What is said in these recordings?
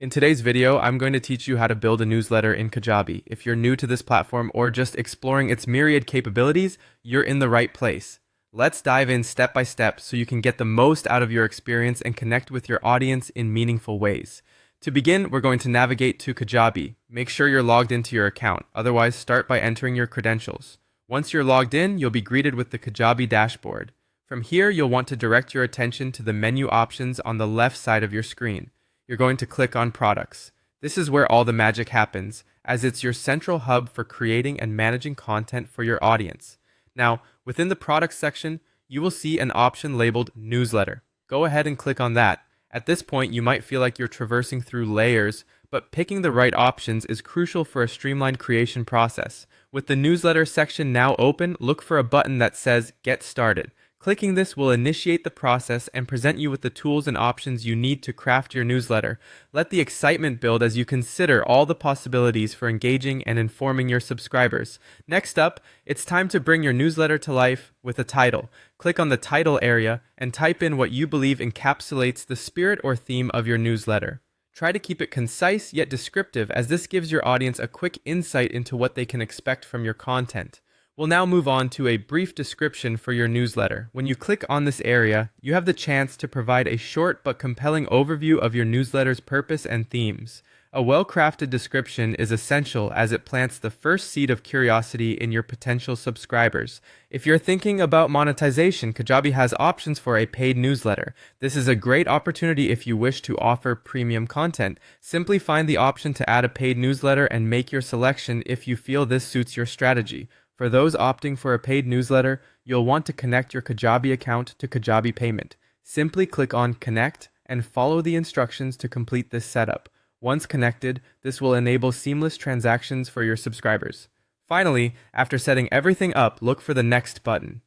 In today's video, I'm going to teach you how to build a newsletter in Kajabi. If you're new to this platform or just exploring its myriad capabilities, you're in the right place. Let's dive in step by step so you can get the most out of your experience and connect with your audience in meaningful ways. To begin, we're going to navigate to Kajabi. Make sure you're logged into your account. Otherwise, start by entering your credentials. Once you're logged in, you'll be greeted with the Kajabi dashboard. From here, you'll want to direct your attention to the menu options on the left side of your screen. You're going to click on Products. This is where all the magic happens, as it's your central hub for creating and managing content for your audience. Now, within the Products section, you will see an option labeled Newsletter. Go ahead and click on that. At this point, you might feel like you're traversing through layers, but picking the right options is crucial for a streamlined creation process. With the Newsletter section now open, look for a button that says Get Started. Clicking this will initiate the process and present you with the tools and options you need to craft your newsletter. Let the excitement build as you consider all the possibilities for engaging and informing your subscribers. Next up, it's time to bring your newsletter to life with a title. Click on the title area and type in what you believe encapsulates the spirit or theme of your newsletter. Try to keep it concise yet descriptive, as this gives your audience a quick insight into what they can expect from your content. We'll now move on to a brief description for your newsletter. When you click on this area, you have the chance to provide a short but compelling overview of your newsletter's purpose and themes. A well-crafted description is essential as it plants the first seed of curiosity in your potential subscribers. If you're thinking about monetization, Kajabi has options for a paid newsletter. This is a great opportunity if you wish to offer premium content. Simply find the option to add a paid newsletter and make your selection if you feel this suits your strategy. For those opting for a paid newsletter, you'll want to connect your Kajabi account to Kajabi Payment. Simply click on Connect and follow the instructions to complete this setup. Once connected, this will enable seamless transactions for your subscribers. Finally, after setting everything up, look for the Next button.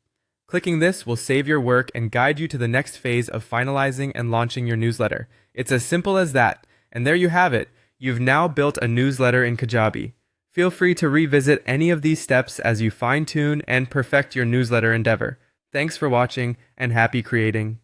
Clicking this will save your work and guide you to the next phase of finalizing and launching your newsletter. It's as simple as that. And there you have it. You've now built a newsletter in Kajabi. Feel free to revisit any of these steps as you fine-tune and perfect your newsletter endeavor. Thanks for watching and happy creating.